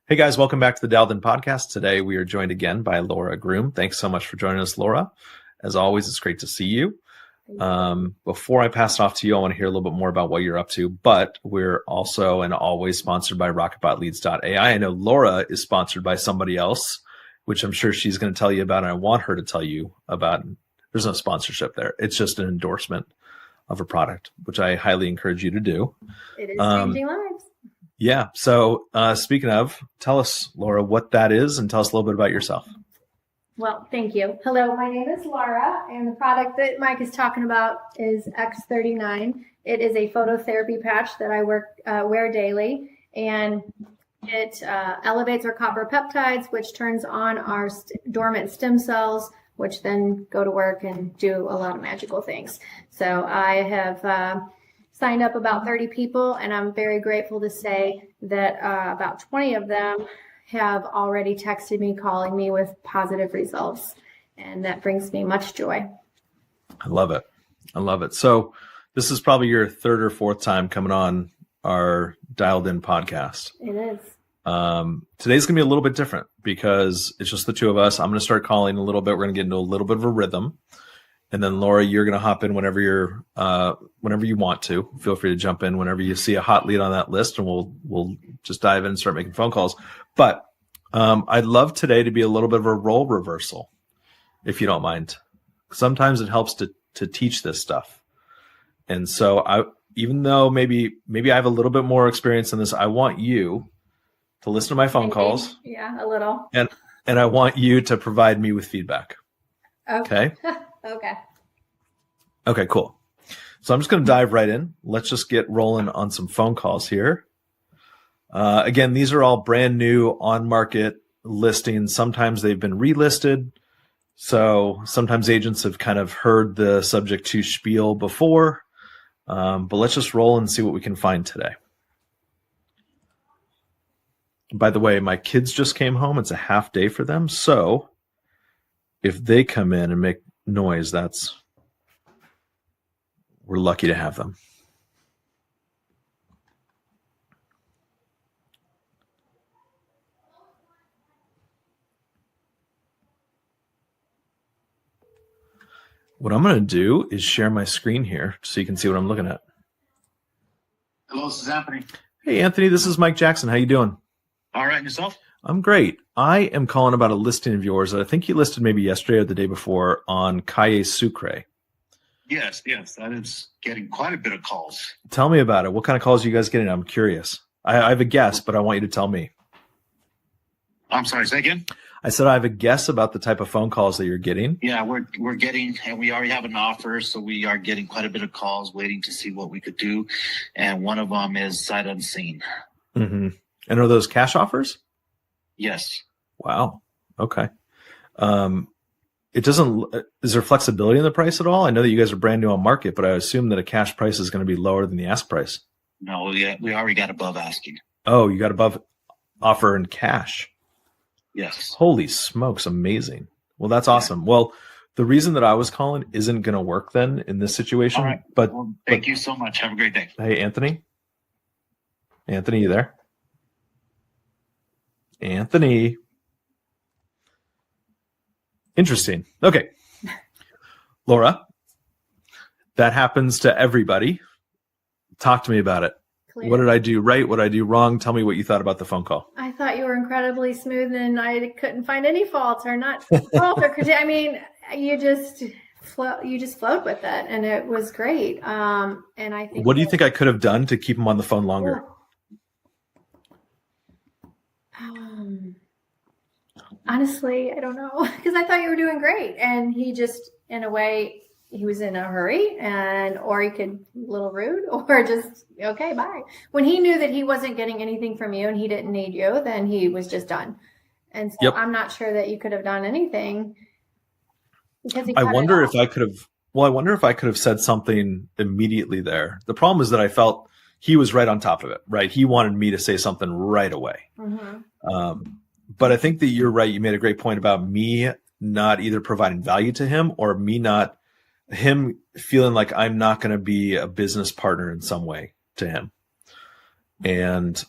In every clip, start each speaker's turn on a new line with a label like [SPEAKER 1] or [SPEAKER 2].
[SPEAKER 1] Hey guys, welcome back to the Dialed In Podcast. Today we are joined again by Laura Groom. Thanks so much for joining us, Laura. As always, it's great to see you. Before I pass it off to you, I want to hear a little bit more about what you're up to, but we're also and always sponsored by RocketBotLeads.ai. I know Laura is sponsored by somebody else, which I'm sure she's going to tell you about, and I want her to tell you about. There's no sponsorship there. It's just an endorsement of a product, which I highly encourage you to do.
[SPEAKER 2] It is changing lives.
[SPEAKER 1] Yeah. So speaking of, tell us, Laura, what that is, and tell us a little bit about yourself.
[SPEAKER 2] Well, thank you. Hello, my name is Laura, and the product that Mike is talking about is X39. It is a phototherapy patch that I wear daily, and it elevates our copper peptides, which turns on our dormant stem cells, which then go to work and do a lot of magical things. So I have signed up about 30 people, and I'm very grateful to say that about 20 of them have already texted me, calling me with positive results, and that brings me much joy.
[SPEAKER 1] I love it. I love it. So this is probably your third or fourth time coming on our Dialed In podcast.
[SPEAKER 2] It is.
[SPEAKER 1] Today's going to be a little bit different because it's just the two of us. I'm going to start calling a little bit. We're going to get into a little bit of a rhythm. And then Laura, you're going to hop in whenever you want to. Feel free to jump in whenever you see a hot lead on that list, and we'll just dive in and start making phone calls. But I'd love today to be a little bit of a role reversal, if you don't mind. Sometimes it helps to teach this stuff. And so even though maybe I have a little bit more experience in this, I want you to listen to my phone calls.
[SPEAKER 2] Yeah, a little.
[SPEAKER 1] And I want you to provide me with feedback.
[SPEAKER 2] Okay.
[SPEAKER 1] Okay, cool. So I'm just going to dive right in. Let's just get rolling on some phone calls here. Again, these are all brand new on-market listings. Sometimes they've been relisted. So sometimes agents have kind of heard the subject to spiel before. But let's just roll and see what we can find today. By the way, my kids just came home. It's a half day for them. So if they come in and make noise, we're lucky to have them. What I'm going to do is share my screen here so you can see what I'm looking at.
[SPEAKER 3] Hello, this is Anthony.
[SPEAKER 1] Hey, Anthony, this is Mike Jackson. How you doing?
[SPEAKER 3] All right, and yourself?
[SPEAKER 1] I'm great. I am calling about a listing of yours that I think you listed maybe yesterday or the day before on Calle Sucre.
[SPEAKER 3] Yes, that is getting quite a bit of calls.
[SPEAKER 1] Tell me about it. What kind of calls are you guys getting? I'm curious. I have a guess, but I want you to tell me.
[SPEAKER 3] I'm sorry, say again?
[SPEAKER 1] I said I have a guess about the type of phone calls that you're getting.
[SPEAKER 3] Yeah, we're getting, and we already have an offer, so we are getting quite a bit of calls waiting to see what we could do, and one of them is sight unseen.
[SPEAKER 1] Mm-hmm. And are those cash offers?
[SPEAKER 3] Yes.
[SPEAKER 1] Wow. Okay. Is there flexibility in the price at all? I know that you guys are brand new on market, but I assume that a cash price is going to be lower than the ask price.
[SPEAKER 3] No, we already got above asking.
[SPEAKER 1] Oh, you got above offer in cash.
[SPEAKER 3] Yes.
[SPEAKER 1] Holy smokes. Amazing. Well, that's awesome. Well, the reason that I was calling isn't going to work then in this situation.
[SPEAKER 3] All right.
[SPEAKER 1] But
[SPEAKER 3] thank you so much. Have a great day.
[SPEAKER 1] Hey, Anthony. Anthony, you there? Anthony. Interesting. Okay. Laura, that happens to everybody. Talk to me about it.
[SPEAKER 2] Clear.
[SPEAKER 1] What did I do right? What did I do wrong? Tell me what you thought about the phone call.
[SPEAKER 2] I thought you were incredibly smooth, and I couldn't find any faults or not fault or critique. I mean, you just flowed with it, and it was great. And I think.
[SPEAKER 1] What do you think I could have done to keep him on the phone longer?
[SPEAKER 2] Honestly, I don't know, because I thought you were doing great, and he just, in a way, he was in a hurry, or he could a little rude, or just okay, bye. When he knew that he wasn't getting anything from you and he didn't need you, then he was just done. And so I'm not sure that you could have done anything because
[SPEAKER 1] I wonder if I could have. Well, I wonder if I could have said something immediately there. The problem is that I felt he was right on top of it. Right, he wanted me to say something right away. Mm-hmm. But I think that you're right. You made a great point about me not either providing value to him or him feeling like I'm not going to be a business partner in some way to him. And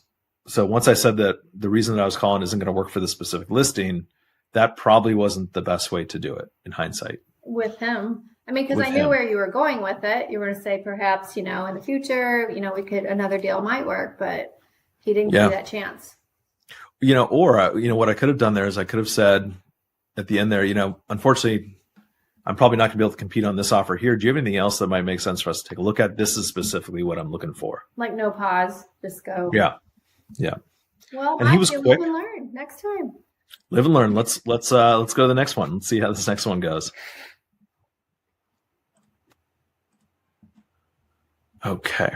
[SPEAKER 1] So once I said that the reason that I was calling isn't going to work for the specific listing, that probably wasn't the best way to do it in hindsight.
[SPEAKER 2] With him. I mean, because
[SPEAKER 1] With
[SPEAKER 2] I knew
[SPEAKER 1] him.
[SPEAKER 2] where you were going with it. You were going to say perhaps, in the future, another deal might work, but he didn't give you that chance.
[SPEAKER 1] Or what I could have done there is I could have said at the end there, unfortunately, I'm probably not going to be able to compete on this offer here. Do you have anything else that might make sense for us to take a look at? This is specifically what I'm looking for.
[SPEAKER 2] Like no pause, just go.
[SPEAKER 1] Yeah.
[SPEAKER 2] Well,
[SPEAKER 1] and he was
[SPEAKER 2] quick.
[SPEAKER 1] quick.
[SPEAKER 2] Live and learn next time.
[SPEAKER 1] Live and learn. Let's go to the next one. Let's see how this next one goes. Okay.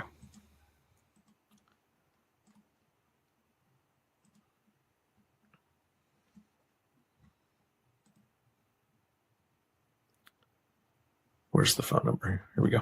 [SPEAKER 1] Where's the phone number? Here we go.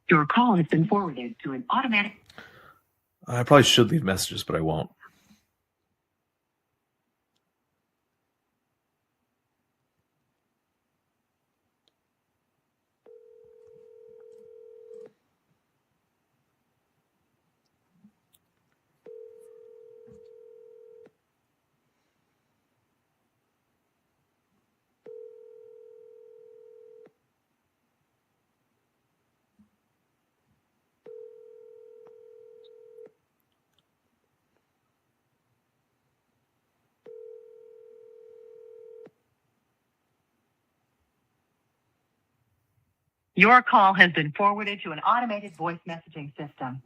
[SPEAKER 4] Your call has been forwarded to an automatic.
[SPEAKER 1] I probably should leave messages, but I won't.
[SPEAKER 4] Your call has been forwarded to an automated voice messaging system.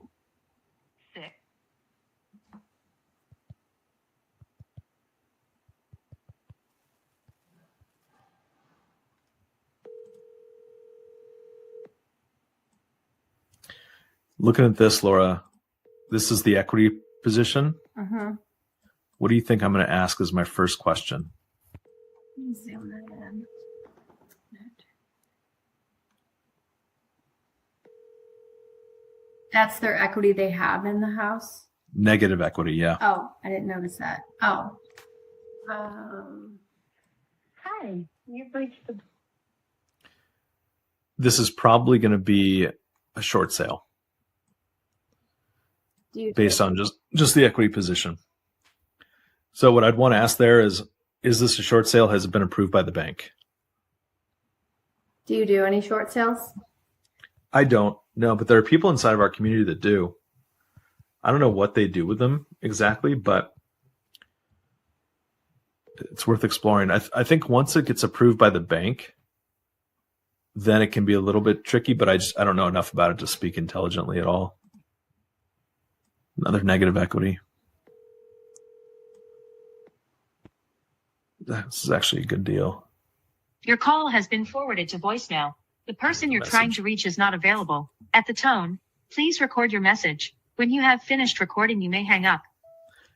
[SPEAKER 4] 6.
[SPEAKER 1] Looking at this, Laura, this is the equity position.
[SPEAKER 2] Mm-hmm.
[SPEAKER 1] What do you think I'm going to ask as my first question?
[SPEAKER 2] Let me zoom that in. That's their equity they have in the house?
[SPEAKER 1] Negative equity, yeah.
[SPEAKER 2] Oh, I didn't notice that. Oh.
[SPEAKER 4] Hi, you've reached the...
[SPEAKER 1] This is probably going to be a short sale based on just the equity position. So what I'd want to ask there is this a short sale? Has it been approved by the bank?
[SPEAKER 2] Do you do any short sales?
[SPEAKER 1] I don't know, but there are people inside of our community that do. I don't know what they do with them exactly, but it's worth exploring. I think once it gets approved by the bank, then it can be a little bit tricky, but I don't know enough about it to speak intelligently at all. Another negative equity. This is actually a good deal.
[SPEAKER 5] Your call has been forwarded to voicemail. The person you're trying to reach is not available. At the tone, please record your message. When you have finished recording, you may hang up.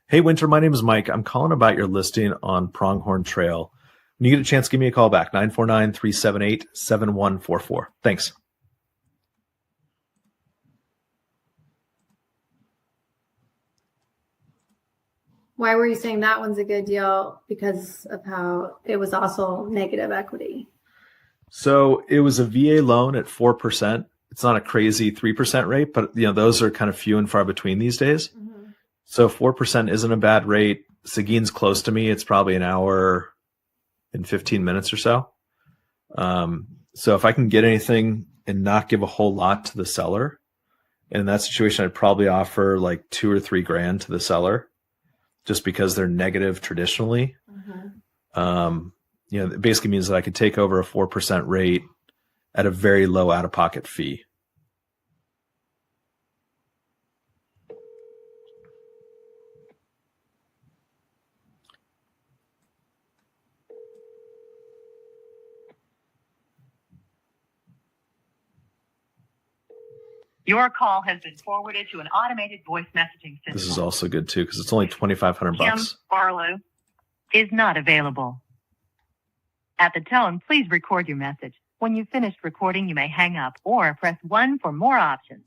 [SPEAKER 1] Hey, Winter, my name is Mike. I'm calling about your listing on Pronghorn Trail. When you get a chance, give me a call back, 949-378-7144. Thanks.
[SPEAKER 2] Why were you saying that one's a good deal? Because of how it was also negative equity.
[SPEAKER 1] So it was a VA loan at 4%. It's not a crazy 3% rate, but those are kind of few and far between these days. Mm-hmm. So 4% isn't a bad rate. Seguin's close to me. It's probably an hour and 15 minutes or so. So if I can get anything and not give a whole lot to the seller, and in that situation, I'd probably offer like $2,000 or $3,000 to the seller, just because they're negative traditionally. Mm-hmm. It basically means that I could take over a 4% rate at a very low out-of-pocket fee.
[SPEAKER 4] Your call has been forwarded to an automated voice messaging system.
[SPEAKER 1] This is also good too because it's only $2,500 bucks.
[SPEAKER 4] Barlow is not available. At the tone, please record your message. When you've finished recording, you may hang up or press 1 for more options.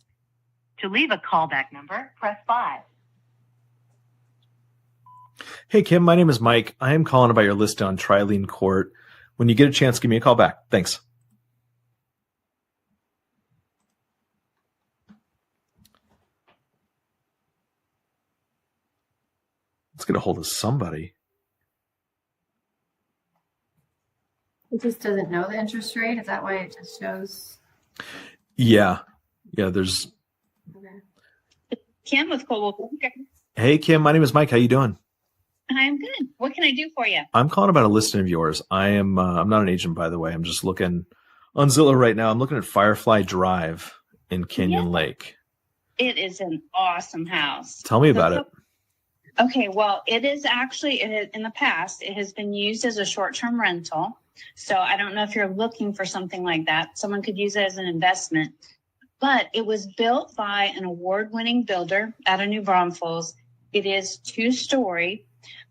[SPEAKER 4] To leave a callback number, press 5.
[SPEAKER 1] Hey, Kim, my name is Mike. I am calling about your listing on Trilene Court. When you get a chance, give me a call back. Thanks. Let's get a hold of somebody.
[SPEAKER 2] It just doesn't know the interest rate. Is that why it just shows?
[SPEAKER 1] Yeah. There's.
[SPEAKER 2] Okay.
[SPEAKER 6] Kim with Coldwell.
[SPEAKER 1] Hey, Kim, my name is Mike. How you doing?
[SPEAKER 6] I'm good. What can I do for you?
[SPEAKER 1] I'm calling about a listing of yours. I'm not an agent, by the way. I'm just looking on Zillow right now. I'm looking at Firefly Drive in Canyon Lake.
[SPEAKER 6] It is an awesome house.
[SPEAKER 1] Tell me about it.
[SPEAKER 6] Okay, well, it is actually, in the past, it has been used as a short-term rental. So I don't know if you're looking for something like that. Someone could use it as an investment. But it was built by an award-winning builder out of New Braunfels. It is 2-story,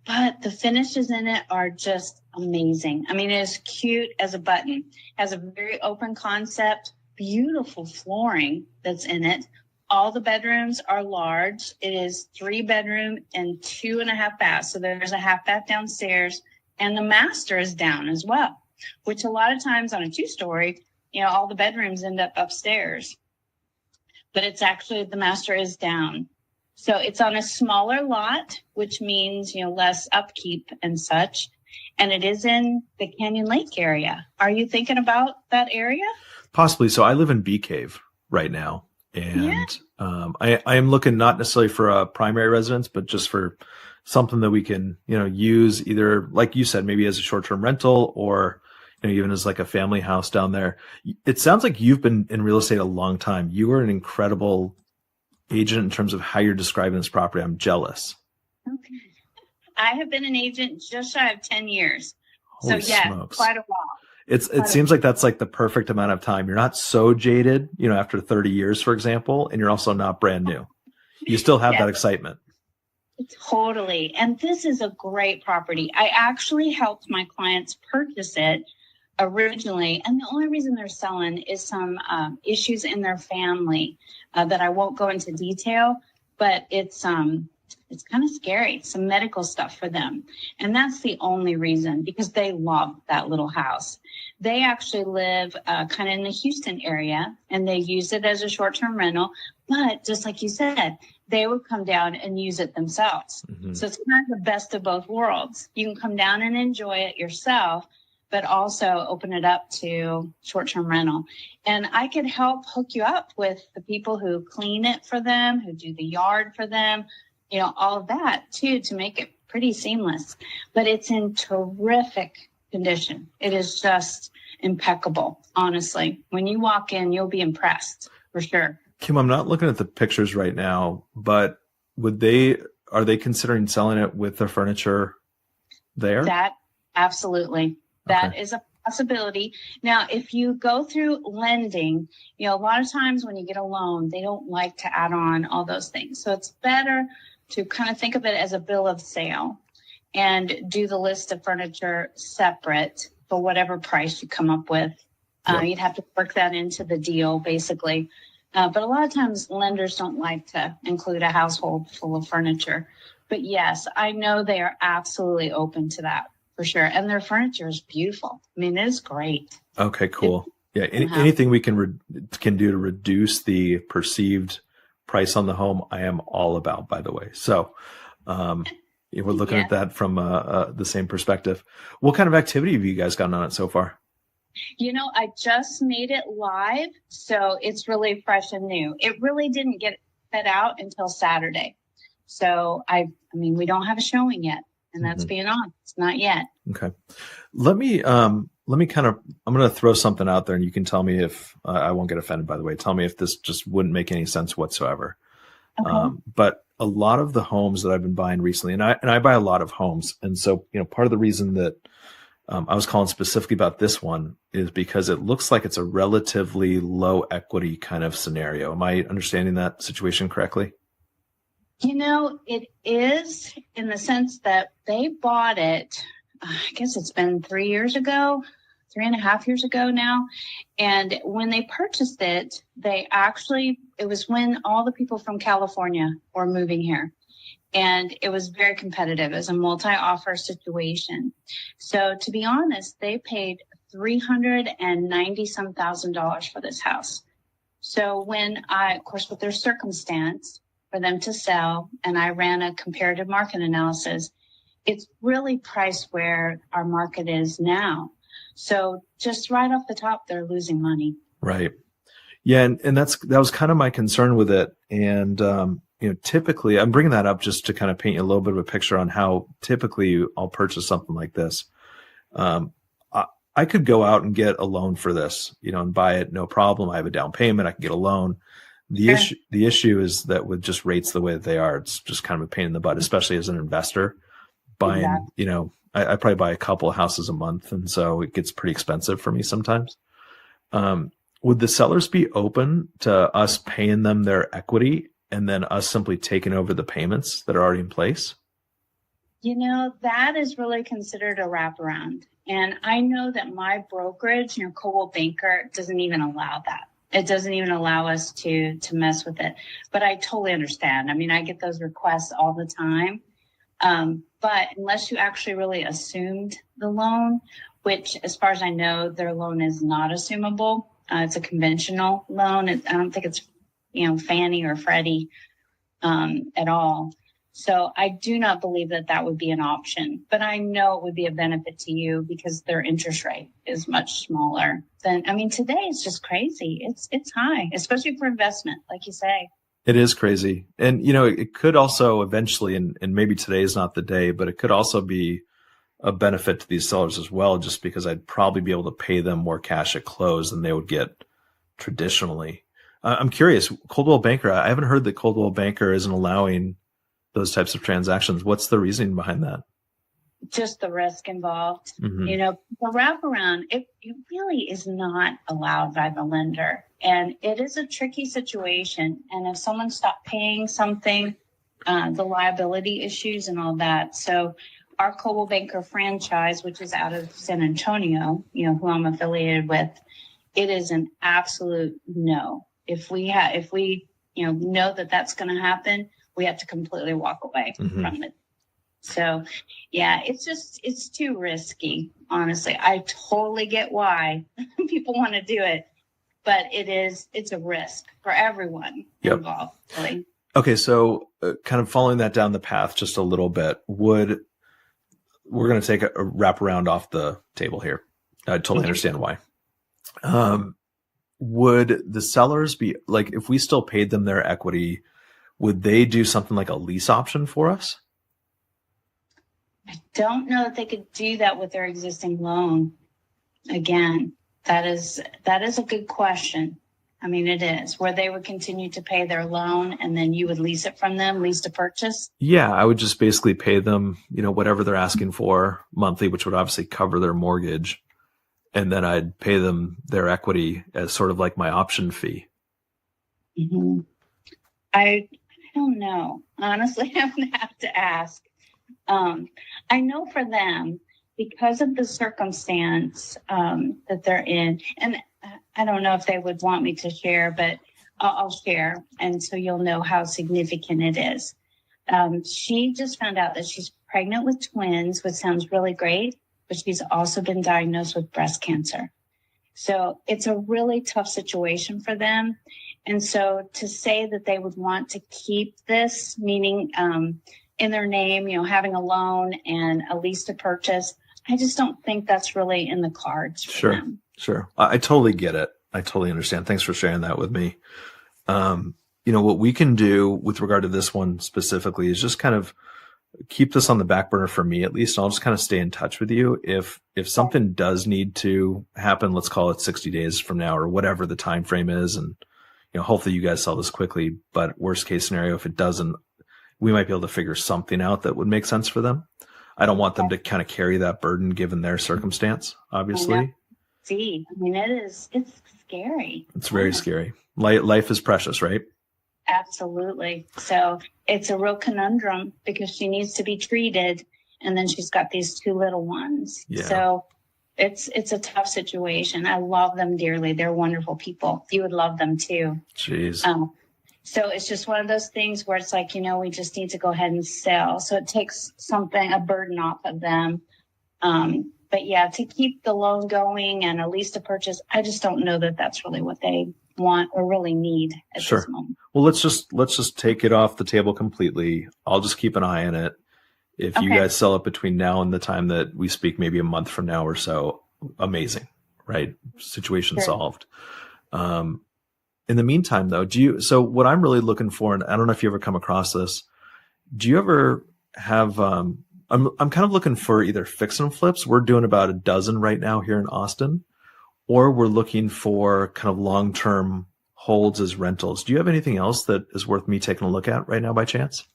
[SPEAKER 6] but the finishes in it are just amazing. I mean, it is cute as a button. It has a very open concept, beautiful flooring that's in it. All the bedrooms are large. It is 3-bedroom and 2.5 baths. So there's a half bath downstairs, and the master is down as well, which a lot of times on a 2-story, all the bedrooms end up upstairs. But it's actually, the master is down. So it's on a smaller lot, which means, less upkeep and such. And it is in the Canyon Lake area. Are you thinking about that area?
[SPEAKER 1] Possibly. So I live in Bee Cave right now. And I am looking not necessarily for a primary residence, but just for something that we can, use either, like you said, maybe as a short-term rental or, even as like a family house down there. It sounds like you've been in real estate a long time. You are an incredible agent in terms of how you're describing this property. I'm jealous.
[SPEAKER 6] Okay. I have been an agent just shy of 10 years.
[SPEAKER 1] Holy
[SPEAKER 6] so yeah,
[SPEAKER 1] smokes.
[SPEAKER 6] quite a while.
[SPEAKER 1] It seems like that's like the perfect amount of time. You're not so jaded, after 30 years, for example, and you're also not brand new. You still have that excitement.
[SPEAKER 6] Totally. And this is a great property. I actually helped my clients purchase it originally. And the only reason they're selling is some issues in their family that I won't go into detail, but it's kind of scary, some medical stuff for them. And that's the only reason, because they love that little house. They actually live kind of in the Houston area, and they use it as a short-term rental. But just like you said, they would come down and use it themselves. Mm-hmm. So it's kind of the best of both worlds. You can come down and enjoy it yourself, but also open it up to short-term rental. And I could help hook you up with the people who clean it for them, who do the yard for them, all of that too, to make it pretty seamless. But it's in terrific condition. It is just impeccable, honestly. When you walk in, you'll be impressed for sure.
[SPEAKER 1] Kim, I'm not looking at the pictures right now, but are they considering selling it with the furniture there?
[SPEAKER 6] Absolutely. That is a possibility. Now, if you go through lending, a lot of times when you get a loan, they don't like to add on all those things. So it's better to kind of think of it as a bill of sale and do the list of furniture separate for whatever price you come up with. You'd have to work that into the deal, basically. But a lot of times lenders don't like to include a household full of furniture. But yes, I know they are absolutely open to that. For sure. And their furniture is beautiful. I mean, it is great.
[SPEAKER 1] Okay, cool. Anything we can do to reduce the perceived price on the home, I am all about, by the way. So we're looking at that from the same perspective. What kind of activity have you guys gotten on it so far?
[SPEAKER 6] I just made it live, so it's really fresh and new. It really didn't get set out until Saturday. So, we don't have a showing yet. And that's being honest, not yet.
[SPEAKER 1] Okay. Let me I'm going to throw something out there and you can tell me if I won't get offended, by the way. Tell me if this just wouldn't make any sense whatsoever. Okay. But a lot of the homes that I've been buying recently, and I buy a lot of homes. And so, part of the reason that I was calling specifically about this one is because it looks like it's a relatively low equity kind of scenario. Am I understanding that situation correctly?
[SPEAKER 6] It is in the sense that they bought it, I guess it's been 3 years ago, 3.5 years ago now. And when they purchased it, it was when all the people from California were moving here. And it was very competitive. It was a multi-offer situation. So to be honest, they paid $390-some thousand for this house. So of course, with their circumstance for them to sell, and I ran a comparative market analysis, it's really priced where our market is now. So just right off the top, they're losing money.
[SPEAKER 1] Right. Yeah. And that was kind of my concern with it. And, typically I'm bringing that up just to kind of paint you a little bit of a picture on how typically I'll purchase something like this. I could go out and get a loan for this, and buy it. No problem. I have a down payment. I can get a loan. The issue is that with just rates the way that they are, it's just kind of a pain in the butt, especially as an investor buying,
[SPEAKER 6] Exactly.
[SPEAKER 1] I probably buy a couple of houses a month. And so it gets pretty expensive for me sometimes. Would the sellers be open to us paying them their equity and then us simply taking over the payments that are already in place?
[SPEAKER 6] That is really considered a wraparound. And I know that my brokerage, Coldwell Banker, doesn't even allow that. It doesn't even allow us to mess with it. But I totally understand. I mean, I get those requests all the time. But unless you actually really assumed the loan, which as far as I know, their loan is not assumable. It's a conventional loan. I don't think it's, Fannie or Freddie at all. So I do not believe that would be an option, but I know it would be a benefit to you because their interest rate is much smaller than, today it's just crazy. It's high, especially for investment, like you say.
[SPEAKER 1] It is crazy. And, it could also eventually, and maybe today is not the day, but it could also be a benefit to these sellers as well, just because I'd probably be able to pay them more cash at close than they would get traditionally. I'm curious, Coldwell Banker, I haven't heard that Coldwell Banker isn't allowing those types of transactions. What's the reasoning behind that?
[SPEAKER 6] Just the risk involved.
[SPEAKER 1] Mm-hmm.
[SPEAKER 6] The wraparound, it really is not allowed by the lender. And it is a tricky situation. And if someone stopped paying something, the liability issues and all that. So our Coldwell Banker franchise, which is out of San Antonio, who I'm affiliated with, it is an absolute no. If we know that that's going to happen, we have to completely walk away from it. So, yeah, it's too risky. Honestly, I totally get why people want to do it, but it's a risk for everyone involved. Really.
[SPEAKER 1] Okay. So kind of following that down the path just a little bit, we're going to take a wraparound off the table here. I totally understand why. Would the sellers be like, if we still paid them their equity, would they do something like a lease option for us?
[SPEAKER 6] I don't know if they could do that with their existing loan. Again, that is a good question. It is where they would continue to pay their loan and then you would lease it from them, lease to purchase. Yeah,
[SPEAKER 1] I would just basically pay them, whatever they're asking for monthly, which would obviously cover their mortgage. And then I'd pay them their equity as sort of like my option fee.
[SPEAKER 6] Mm-hmm. I don't know. Honestly, I would have to ask. I know for them, because of the circumstance that they're in, and I don't know if they would want me to share, but I'll share. And so you'll know how significant it is. She just found out that she's pregnant with twins, which sounds really great, but she's also been diagnosed with breast cancer. So it's a really tough situation for them. And so to say that they would want to keep this, meaning in their name, having a loan and a lease to purchase, I just don't think that's really in the cards for them.
[SPEAKER 1] Sure. I totally get it. I totally understand. Thanks for sharing that with me. What we can do with regard to this one specifically is just kind of keep this on the back burner for me, at least. I'll just kind of stay in touch with you. If something does need to happen, let's call it 60 days from now or whatever the time frame is. And, hopefully you guys sell this quickly, but worst case scenario, if it doesn't, we might be able to figure something out that would make sense for them. I don't want them to kind of carry that burden given their circumstance, obviously.
[SPEAKER 6] See, I mean, it's scary.
[SPEAKER 1] It's very scary. Life is precious, right?
[SPEAKER 6] Absolutely. So it's a real conundrum because she needs to be treated, and then she's got these two little ones.
[SPEAKER 1] Yeah.
[SPEAKER 6] So it's a tough situation. I love them dearly. They're wonderful people. You would love them too.
[SPEAKER 1] Jeez.
[SPEAKER 6] So it's just one of those things where it's like, we just need to go ahead and sell. So it takes a burden off of them. But yeah, to keep the loan going and a lease to purchase, I just don't know that that's really what they want or really need at this moment.
[SPEAKER 1] Well, let's just take it off the table completely. I'll just keep an eye on it. If you guys sell it between now and the time that we speak, maybe a month from now or so, amazing, right? Situation solved. In the meantime, though, so what I'm really looking for, and I don't know if you ever come across this, do you ever have, I'm kind of looking for either fix and flips. We're doing about a dozen right now here in Austin, or we're looking for kind of long-term holds as rentals. Do you have anything else that is worth me taking a look at right now by chance?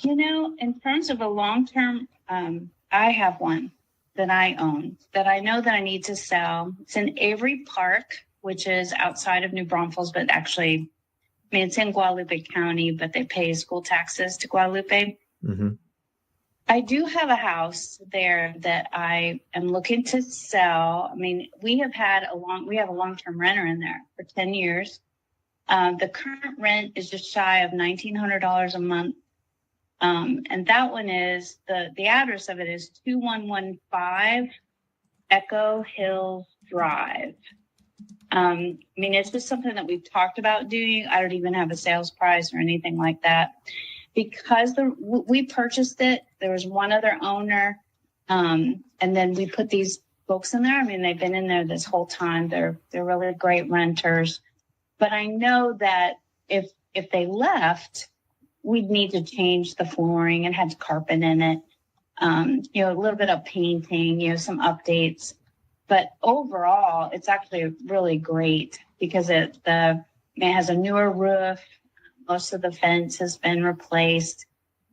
[SPEAKER 6] In terms of a long-term, I have one that I own that I know that I need to sell. It's in Avery Park, which is outside of New Braunfels, but actually, it's in Guadalupe County, but they pay school taxes to Guadalupe.
[SPEAKER 1] Mm-hmm.
[SPEAKER 6] I do have a house there that I am looking to sell. I mean, we have a long-term renter in there for 10 years. The current rent is just shy of $1,900 a month. And that one is the address of it is 2115 Echo Hills Drive. It's just something that we've talked about doing. I don't even have a sales price or anything like that. Because we purchased it, there was one other owner, and then we put these folks in there. I mean, they've been in there this whole time. They're really great renters. But I know that if they left, we'd need to change the flooring and had carpet in it, a little bit of painting, some updates. But overall, it's actually really great because it has a newer roof. Most of the fence has been replaced.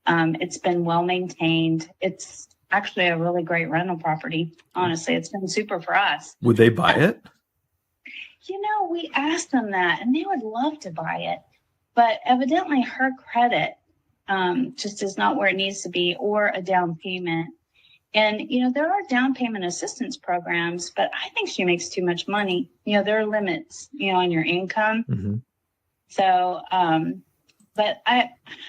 [SPEAKER 6] It's been well maintained. It's actually a really great rental property. Honestly, it's been super for us.
[SPEAKER 1] Would they buy it?
[SPEAKER 6] We asked them that, and they would love to buy it. But evidently, her credit just is not where it needs to be, or a down payment. And, there are down payment assistance programs, but I think she makes too much money. There are limits, on your income.
[SPEAKER 1] Mm-hmm.
[SPEAKER 6] So, but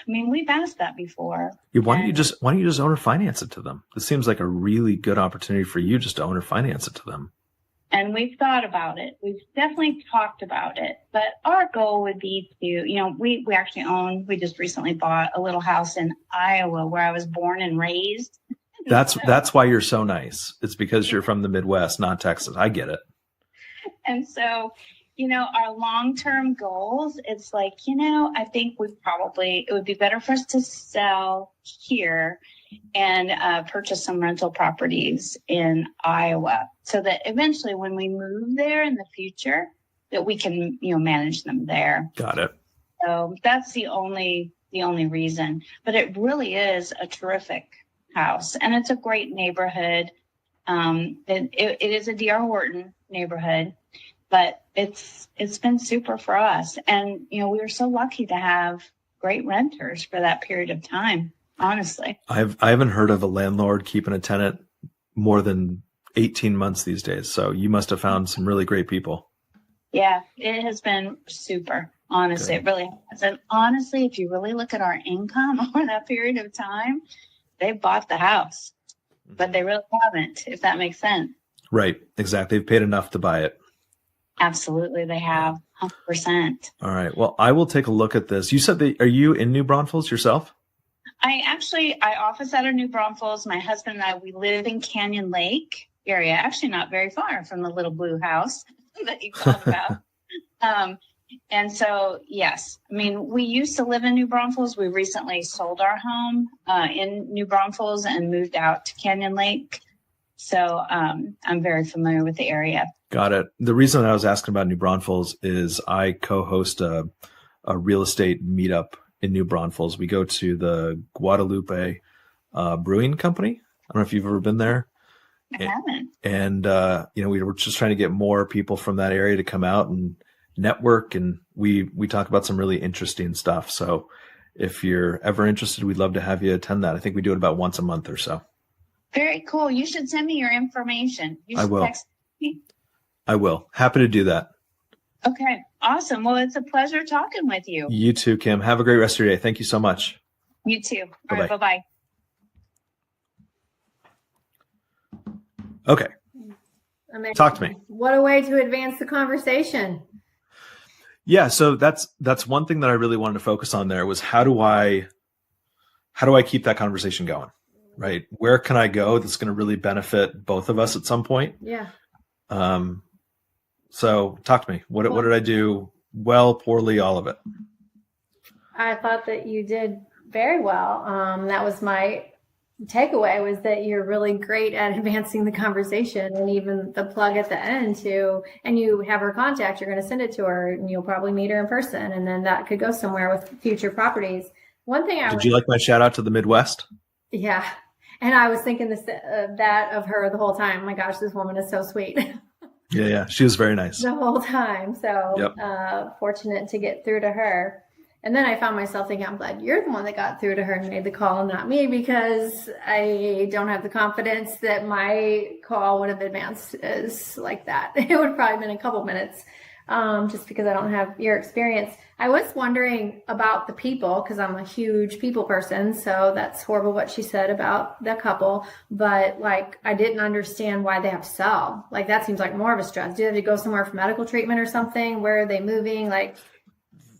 [SPEAKER 6] we've asked that before.
[SPEAKER 1] Yeah, why don't you just owner finance it to them? This seems like a really good opportunity for you just to owner finance it to them.
[SPEAKER 6] And we've thought about it. We've definitely talked about it. But our goal would be to, we just recently bought a little house in Iowa where I was born and raised.
[SPEAKER 1] That's why you're so nice. It's because you're from the Midwest, not Texas. I get it.
[SPEAKER 6] And so, our long-term goals, it's like, I think it would be better for us to sell here and purchase some rental properties in Iowa so that eventually when we move there in the future, that we can, manage them there.
[SPEAKER 1] Got it.
[SPEAKER 6] So that's the only reason. But it really is a terrific house, and it's a great neighborhood. It is a D.R. Horton neighborhood, but it's been super for us. And, we were so lucky to have great renters for that period of time, honestly.
[SPEAKER 1] I haven't heard of a landlord keeping a tenant more than 18 months these days. So you must have found some really great people.
[SPEAKER 6] Yeah, it has been super. Honestly, It really has. And honestly, if you really look at our income over that period of time, they bought the house, but they really haven't, if that makes sense.
[SPEAKER 1] Right. Exactly. They've paid enough to buy it.
[SPEAKER 6] Absolutely. They have 100%.
[SPEAKER 1] All right. Well, I will take a look at this. You said are you in New Braunfels yourself?
[SPEAKER 6] I office out of New Braunfels. My husband and I, we live in Canyon Lake area, actually not very far from the little blue house that you talked about. And so, yes, we used to live in New Braunfels. We recently sold our home in New Braunfels and moved out to Canyon Lake. So I'm very familiar with the area.
[SPEAKER 1] Got it. The reason I was asking about New Braunfels is I co-host a real estate meetup in New Braunfels. We go to the Guadalupe Brewing Company. I don't know if you've ever been there.
[SPEAKER 6] I haven't.
[SPEAKER 1] And, we were just trying to get more people from that area to come out and network. And we talk about some really interesting stuff. So if you're ever interested, we'd love to have you attend that. I think we do it about once a month or so.
[SPEAKER 6] Very cool. You should send me your information. You should
[SPEAKER 1] I will.
[SPEAKER 6] text me.
[SPEAKER 1] I will. Happy to do that.
[SPEAKER 6] Okay. Awesome. Well, it's a pleasure talking with you.
[SPEAKER 1] You too, Kim. Have a great rest of your day. Thank you so much.
[SPEAKER 6] You too. All
[SPEAKER 1] Bye-bye.
[SPEAKER 6] right. Bye-bye.
[SPEAKER 1] Okay.
[SPEAKER 2] Amazing.
[SPEAKER 1] Talk to me.
[SPEAKER 2] What a way to advance the conversation.
[SPEAKER 1] Yeah. So that's one thing that I really wanted to focus on there was how do I keep that conversation going? Right. Where can I go that's going to really benefit both of us at some point?
[SPEAKER 2] Yeah.
[SPEAKER 1] So talk to me. What did I do? Well, poorly, all of it.
[SPEAKER 2] I thought that you did very well. That was my takeaway, was that you're really great at advancing the conversation, and even the plug at the end and you have her contact, you're going to send it to her and you'll probably meet her in person. And then that could go somewhere with future properties. One thing
[SPEAKER 1] Did you like my shout out to the Midwest?
[SPEAKER 2] Yeah. And I was thinking that of her the whole time. Oh my gosh, this woman is so sweet.
[SPEAKER 1] Yeah. She was very nice.
[SPEAKER 2] The whole time. So
[SPEAKER 1] Yep.
[SPEAKER 2] Fortunate to get through to her. And then I found myself thinking, I'm glad you're the one that got through to her and made the call and not me, because I don't have the confidence that my call would have advanced as like that. It would have probably been a couple minutes, just because I don't have your experience. I was wondering about the people, because I'm a huge people person. So that's horrible what she said about the couple. But like, I didn't understand why they have to sell. Like, that seems like more of a stress. Do they have to go somewhere for medical treatment or something? Where are they moving? Like,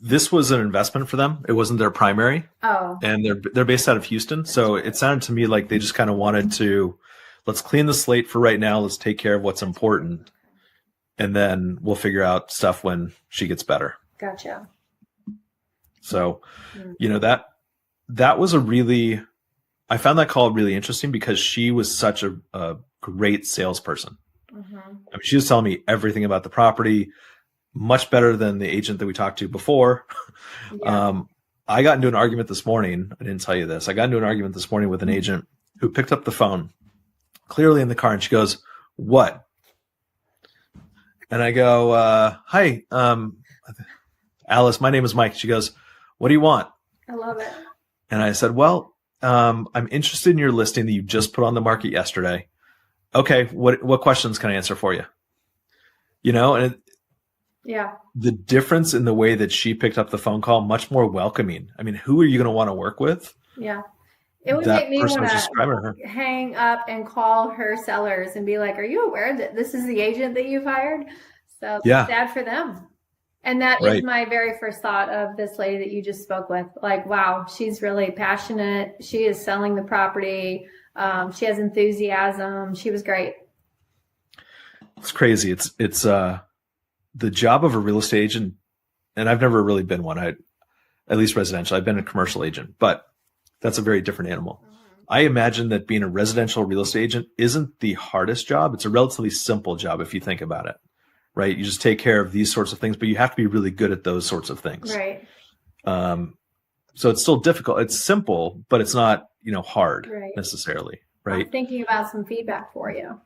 [SPEAKER 1] this was an investment for them. It wasn't their primary.
[SPEAKER 2] oh,
[SPEAKER 1] And they're based out of Houston. So it sounded to me like they just kind of wanted to, let's clean the slate for right now. Let's take care of what's important. And then we'll figure out stuff when she gets better.
[SPEAKER 2] gotcha.
[SPEAKER 1] So, that was I found that call really interesting because she was such a great salesperson.
[SPEAKER 2] Mm-hmm.
[SPEAKER 1] I mean, she was telling me everything about the property, much better than the agent that we talked to before.
[SPEAKER 2] Yeah.
[SPEAKER 1] I got into an argument this morning. I didn't tell you this. I got into an argument this morning with an agent who picked up the phone clearly in the car, and she goes, "What?" And I go, "Hi, Alice, my name is Mike." She goes, "What do you want?"
[SPEAKER 2] I love it.
[SPEAKER 1] And I said, "Well, I'm interested in your listing that you just put on the market yesterday." "Okay, what questions can I answer for you?" And
[SPEAKER 2] Yeah.
[SPEAKER 1] the difference in the way that she picked up the phone call, much more welcoming. I mean, who are you going to want to work with?
[SPEAKER 2] Yeah. It would
[SPEAKER 1] That
[SPEAKER 2] make me
[SPEAKER 1] person
[SPEAKER 2] want
[SPEAKER 1] was describing her.
[SPEAKER 2] to hang up and call her sellers and be like, are you aware that this is the agent that you've hired? So
[SPEAKER 1] Yeah.
[SPEAKER 2] sad for them. And that is
[SPEAKER 1] Right.
[SPEAKER 2] my very first thought of this lady that you just spoke with. Like, wow, she's really passionate. She is selling the property. She has enthusiasm. She was great.
[SPEAKER 1] It's crazy. It's the job of a real estate agent, and I've never really been one. At least residential. I've been a commercial agent, but that's a very different animal. I imagine that being a residential real estate agent isn't the hardest job. It's a relatively simple job if you think about it, right? You just take care of these sorts of things, but you have to be really good at those sorts of things.
[SPEAKER 2] Right.
[SPEAKER 1] So it's still difficult. It's simple, but it's not, hard
[SPEAKER 2] Right.
[SPEAKER 1] necessarily,
[SPEAKER 2] I'm
[SPEAKER 1] right?
[SPEAKER 2] thinking about some feedback for you.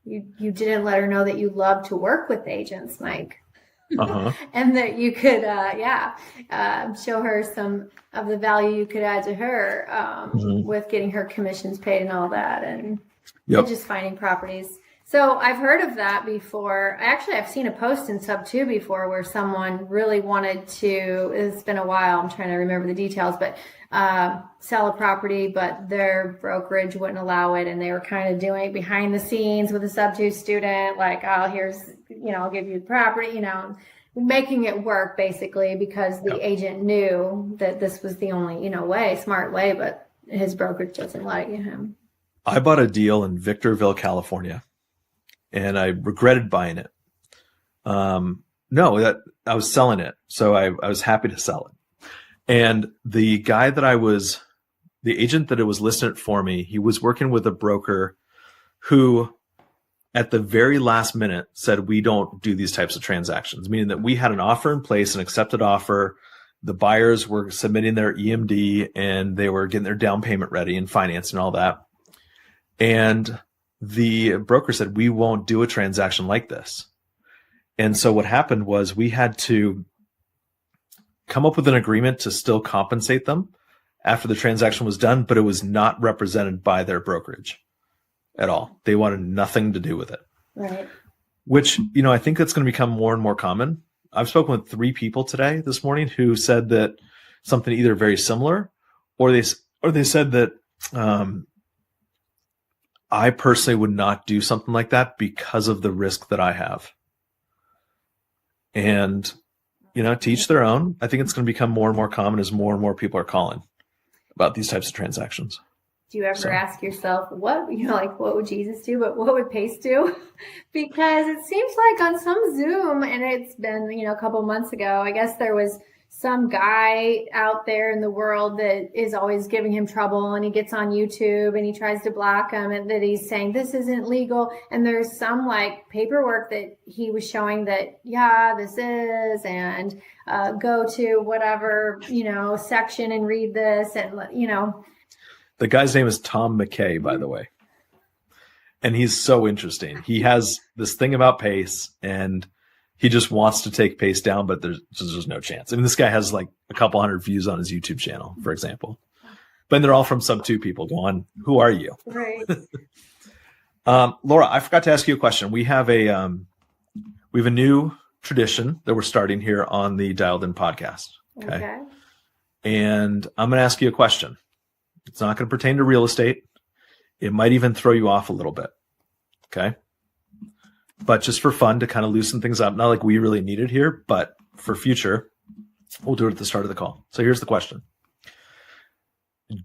[SPEAKER 2] You didn't let her know that you love to work with agents, Mike.
[SPEAKER 1] Uh-huh.
[SPEAKER 2] And that you could, show her some of the value you could add to her with getting her commissions paid and all that, and just finding properties. So I've heard of that before. I've seen a post in SubTo before where someone really wanted to, it's been a while, I'm trying to remember the details, but sell a property, but their brokerage wouldn't allow it. And they were kind of doing it behind the scenes with a SubTo student, like, oh, here's, I'll give you the property, making it work basically because the agent knew that this was the only, smart way, but his brokerage doesn't like him.
[SPEAKER 1] I bought a deal in Victorville, California, and I regretted buying it. I was selling it. So I was happy to sell it. And the guy the agent that it was listed for me, he was working with a broker who at the very last minute said, we don't do these types of transactions, meaning that we had an offer in place, an accepted offer. The buyers were submitting their EMD and they were getting their down payment ready and finance and all that. And the broker said, we won't do a transaction like this. And so what happened was we had to come up with an agreement to still compensate them after the transaction was done, but it was not represented by their brokerage at all. They wanted nothing to do with it.
[SPEAKER 2] Right.
[SPEAKER 1] Which, I think that's going to become more and more common. I've spoken with 3 people today, this morning, who said that something either very similar, or they said that I personally would not do something like that because of the risk that I have. And, to each their own. I think it's going to become more and more common as more and more people are calling about these types of transactions.
[SPEAKER 2] Do you ever ask yourself, what would Jesus do, but what would Pace do? Because it seems like on some Zoom, and it's been, a couple months ago, I guess there was some guy out there in the world that is always giving him trouble, and he gets on YouTube and he tries to block him, and that he's saying this isn't legal. And there's some paperwork that he was showing that, yeah, this is, and go to whatever, section and read this, and,
[SPEAKER 1] The guy's name is Tom McKay, by the way. And he's so interesting. He has this thing about Pace, and he just wants to take Pace down, but there's no chance. I mean, this guy has a couple hundred views on his YouTube channel, for example. But they're all from SubTo people going, who are you?
[SPEAKER 2] Right.
[SPEAKER 1] Laura, I forgot to ask you a question. We have a new tradition that we're starting here on the Dialed In podcast. Okay. And I'm going to ask you a question. It's not going to pertain to real estate. It might even throw you off a little bit. Okay. But just for fun, to kind of loosen things up, not like we really need it here, but for future, we'll do it at the start of the call. So here's the question.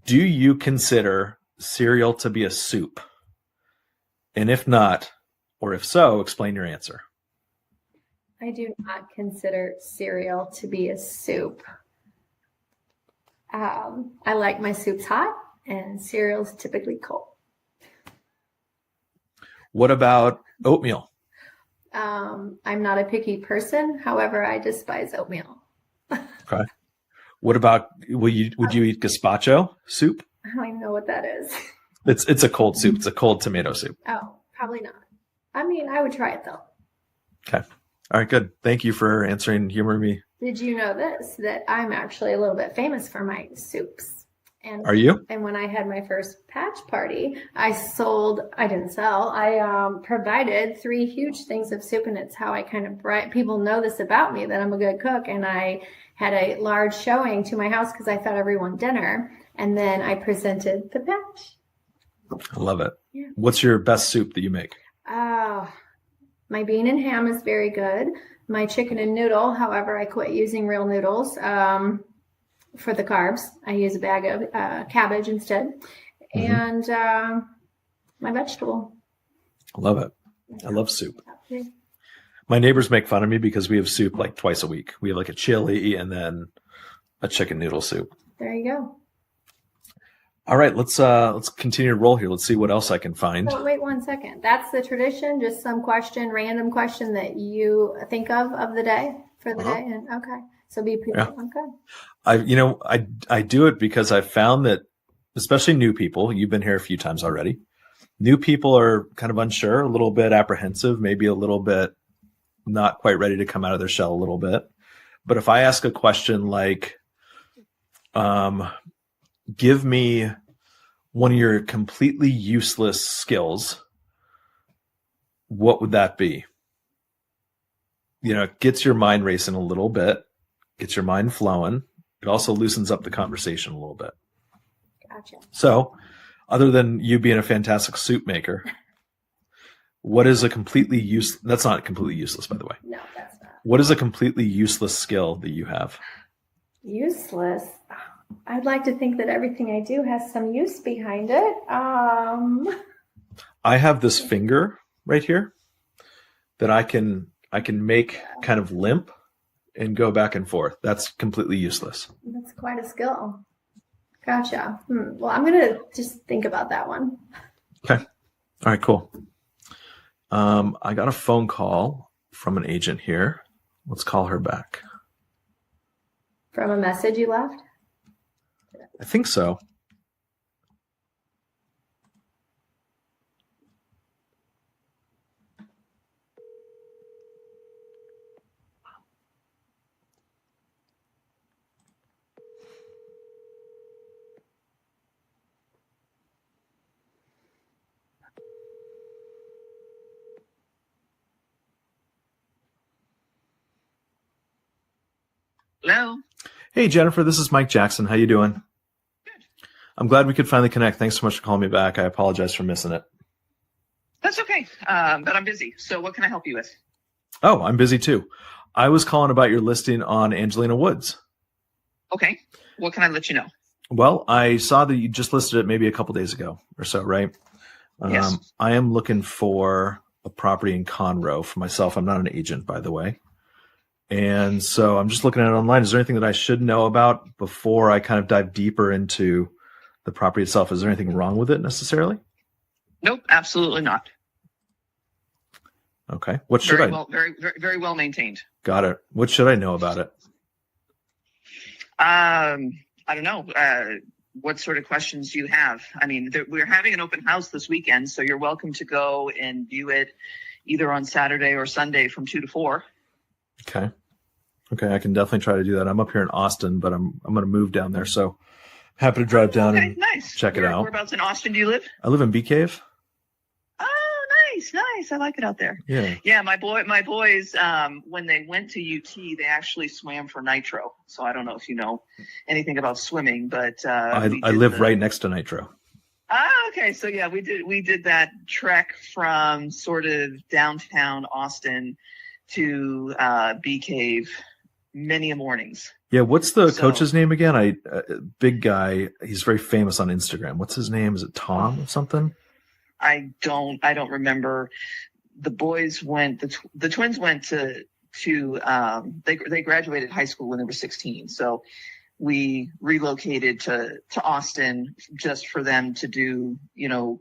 [SPEAKER 1] Do you consider cereal to be a soup? And if not, or if so, explain your answer.
[SPEAKER 2] I do not consider cereal to be a soup. I like my soups hot, and cereal's typically cold.
[SPEAKER 1] What about oatmeal?
[SPEAKER 2] I'm not a picky person. However, I despise oatmeal.
[SPEAKER 1] Okay. What about, would you eat gazpacho soup?
[SPEAKER 2] I don't even know what that is.
[SPEAKER 1] It's a cold soup. It's a cold tomato soup.
[SPEAKER 2] Oh, probably not. I mean, I would try it though.
[SPEAKER 1] Okay. All right, good. Thank you for humoring me.
[SPEAKER 2] Did you know that I'm actually a little bit famous for my soups? And
[SPEAKER 1] are you?
[SPEAKER 2] And when I had my first patch party, I provided 3 huge things of soup, and it's how I kind of people know this about me, that I'm a good cook. And I had a large showing to my house because I fed everyone dinner, and then I presented the patch.
[SPEAKER 1] I love it.
[SPEAKER 2] Yeah.
[SPEAKER 1] What's your best soup that you make?
[SPEAKER 2] My bean and ham is very good. My chicken and noodle, however, I quit using real noodles. For the carbs, I use a bag of cabbage instead. Mm-hmm. And my vegetable.
[SPEAKER 1] I love it. I love soup. My neighbors make fun of me because we have soup twice a week. We have a chili and then a chicken noodle soup.
[SPEAKER 2] There you go.
[SPEAKER 1] All right, let's continue to roll here. Let's see what else I can find.
[SPEAKER 2] Oh, wait 1 second. That's the tradition. Just some random question that you think of the day for the day. And okay. So be prepared.
[SPEAKER 1] Yeah. Okay. I do it because I've found that, especially new people, you've been here a few times already. New people are kind of unsure, a little bit apprehensive, maybe a little bit not quite ready to come out of their shell a little bit. But if I ask a question like, give me one of your completely useless skills, what would that be? It gets your mind racing a little bit, gets your mind flowing. It also loosens up the conversation a little bit.
[SPEAKER 2] Gotcha.
[SPEAKER 1] So, other than you being a fantastic soup maker, what is a completely useless? That's not completely useless, by the way.
[SPEAKER 2] No, that's not.
[SPEAKER 1] What is a completely useless skill that you have?
[SPEAKER 2] Useless? I'd like to think that everything I do has some use behind it. I
[SPEAKER 1] have this finger right here that I can make kind of limp and go back and forth. That's completely useless.
[SPEAKER 2] That's quite a skill. Gotcha. Well, I'm going to just think about that one.
[SPEAKER 1] Okay. All right, cool. I got a phone call from an agent here. Let's call her back.
[SPEAKER 2] From a message you left?
[SPEAKER 1] I think so.
[SPEAKER 7] Hello.
[SPEAKER 1] Hey, Jennifer, this is Mike Jackson. How you doing?
[SPEAKER 7] Good.
[SPEAKER 1] I'm glad we could finally connect. Thanks so much for calling me back. I apologize for missing it.
[SPEAKER 7] That's okay. But I'm busy. So what can I help you with?
[SPEAKER 1] Oh, I'm busy too. I was calling about your listing on Angelina Woods.
[SPEAKER 7] Okay. What can I let you know?
[SPEAKER 1] Well, I saw that you just listed it maybe a couple days ago or so, right?
[SPEAKER 7] Yes.
[SPEAKER 1] I am looking for a property in Conroe for myself. I'm not an agent, by the way. And so I'm just looking at it online. Is there anything that I should know about before I kind of dive deeper into the property itself? Is there anything wrong with it necessarily?
[SPEAKER 7] Nope, absolutely not.
[SPEAKER 1] Okay. What should
[SPEAKER 7] Very well maintained.
[SPEAKER 1] Got it. What should I know about it?
[SPEAKER 7] I don't know. What sort of questions do you have? I mean, we're having an open house this weekend, so you're welcome to go and view it either on Saturday or Sunday from 2 to 4.
[SPEAKER 1] Okay. I can definitely try to do that. I'm up here in Austin, but I'm going to move down there. So happy to drive down and check it out.
[SPEAKER 7] Whereabouts in Austin do you live?
[SPEAKER 1] I live in Bee Cave.
[SPEAKER 7] Oh, nice. I like it out there.
[SPEAKER 1] Yeah.
[SPEAKER 7] Yeah, my boys, when they went to UT, they actually swam for Nitro. So I don't know if you know anything about swimming, but
[SPEAKER 1] I live right next to Nitro.
[SPEAKER 7] Okay. So yeah, we did that trek from sort of downtown Austin to Bee Cave many mornings.
[SPEAKER 1] Yeah, what's the coach's name again? Big guy. He's very famous on Instagram. What's his name? Is it Tom or something?
[SPEAKER 7] I don't remember. The boys went. The twins went to they graduated high school when they were 16. So we relocated to Austin just for them to do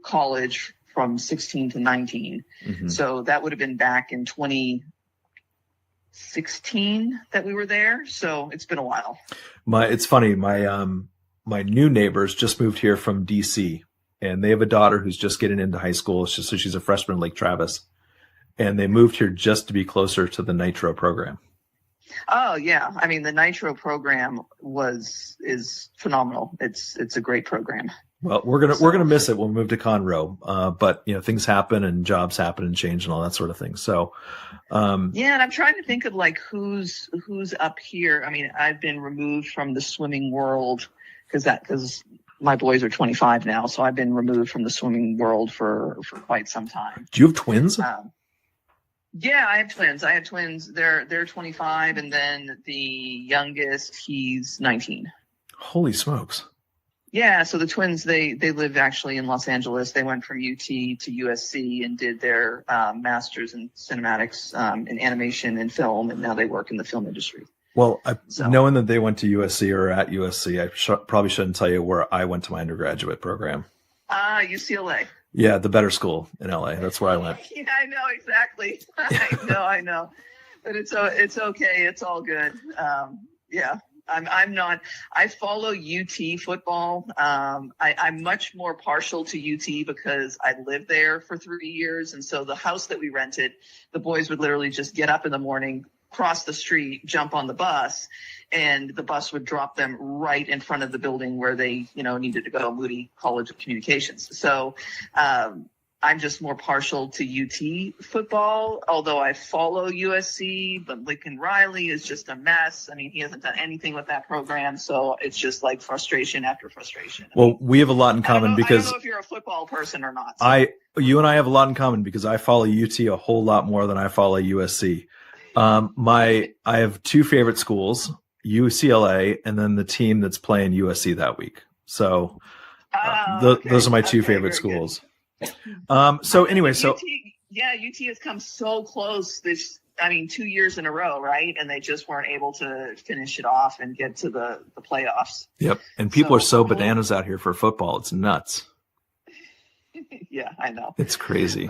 [SPEAKER 7] college from 16 to 19. Mm-hmm. So that would have been back in 2016 that we were there. So it's been a while. It's funny.
[SPEAKER 1] My new neighbors just moved here from DC, and they have a daughter who's just getting into high school. So she's a freshman in Lake Travis, and they moved here just to be closer to the Nitro program.
[SPEAKER 7] Oh yeah. I mean, the Nitro program is phenomenal. It's a great program.
[SPEAKER 1] Well, we're gonna miss it when we move to Conroe, but things happen and jobs happen and change and all that sort of thing. So,
[SPEAKER 7] yeah, and I'm trying to think of like who's up here. I mean, I've been removed from the swimming world because my boys are 25 now, so I've been removed from the swimming world for quite some time.
[SPEAKER 1] Do you have twins?
[SPEAKER 7] Yeah, I have twins. They're 25, and then the youngest, he's 19.
[SPEAKER 1] Holy smokes.
[SPEAKER 7] Yeah, so the twins, they live actually in Los Angeles. They went from UT to USC and did their master's in cinematics, in animation and film, and now they work in the film industry.
[SPEAKER 1] Well, knowing that they went to USC or at USC, I probably shouldn't tell you where I went to my undergraduate program.
[SPEAKER 7] UCLA.
[SPEAKER 1] Yeah, the better school in LA. That's where I went.
[SPEAKER 7] Yeah, I know, exactly. I know. But it's okay. It's all good. Yeah. I'm not. I follow UT football. I'm much more partial to UT because I lived there for 3 years, and so the house that we rented, the boys would literally just get up in the morning, cross the street, jump on the bus, and the bus would drop them right in front of the building where they, needed to go, Moody College of Communications. So I'm just more partial to UT football, although I follow USC, but Lincoln Riley is just a mess. I mean, he hasn't done anything with that program, so it's just like frustration after frustration.
[SPEAKER 1] Well, we have a lot in common because
[SPEAKER 7] I don't know if you're a football person or not.
[SPEAKER 1] So. You and I have a lot in common because I follow UT a whole lot more than I follow USC. I have two favorite schools, UCLA, and then the team that's playing USC that week. So those are my two favorite schools. Good. So anyway,
[SPEAKER 7] UT has come so close 2 years in a row, right? And they just weren't able to finish it off and get to the playoffs.
[SPEAKER 1] Yep. And people are so bananas out here for football. It's nuts.
[SPEAKER 7] Yeah, I know.
[SPEAKER 1] It's crazy.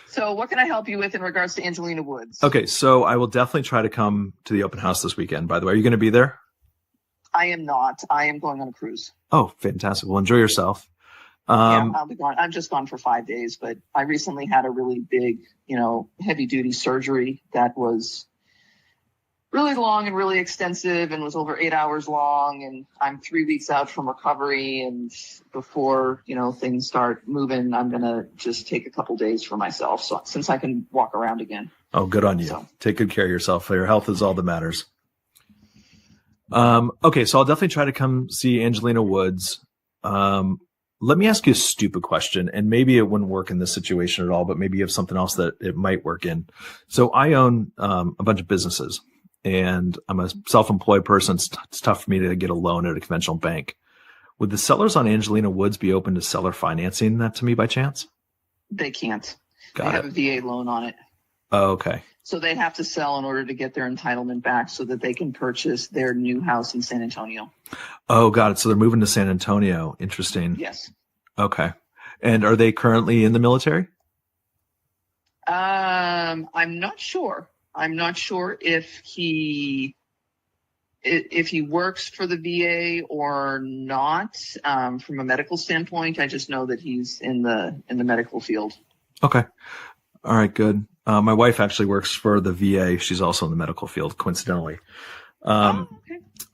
[SPEAKER 7] So what can I help you with in regards to Angelina Woods?
[SPEAKER 1] Okay. So I will definitely try to come to the open house this weekend, by the way. Are you going to be there?
[SPEAKER 7] I am not. I am going on a cruise.
[SPEAKER 1] Oh, fantastic. Well, enjoy yourself.
[SPEAKER 7] Yeah, I'll be gone. I'm just gone for 5 days, but I recently had a really big, heavy duty surgery that was really long and really extensive and was over 8 hours long. And I'm 3 weeks out from recovery. And before, things start moving, I'm going to just take a couple days for myself. So since I can walk around again.
[SPEAKER 1] Oh, good on you. So, take good care of yourself. Your health is all that matters. Okay, so I'll definitely try to come see Angelina Woods. Let me ask you a stupid question, and maybe it wouldn't work in this situation at all, but maybe you have something else that it might work in. So I own a bunch of businesses, and I'm a self-employed person. It's tough for me to get a loan at a conventional bank. Would the sellers on Angelina Woods be open to seller financing that to me by chance?
[SPEAKER 7] They can't.
[SPEAKER 1] Got
[SPEAKER 7] they
[SPEAKER 1] it.
[SPEAKER 7] have a VA loan on it.
[SPEAKER 1] Oh, okay.
[SPEAKER 7] So they'd have to sell in order to get their entitlement back so that they can purchase their new house in San Antonio.
[SPEAKER 1] Oh, got it. So they're moving to San Antonio. Interesting.
[SPEAKER 7] Yes.
[SPEAKER 1] Okay. And are they currently in the military?
[SPEAKER 7] I'm not sure. I'm not sure if he works for the VA or not. From a medical standpoint, I just know that he's in the medical field.
[SPEAKER 1] Okay. All right, good. My wife actually works for the VA. She's also in the medical field, coincidentally.
[SPEAKER 7] Okay.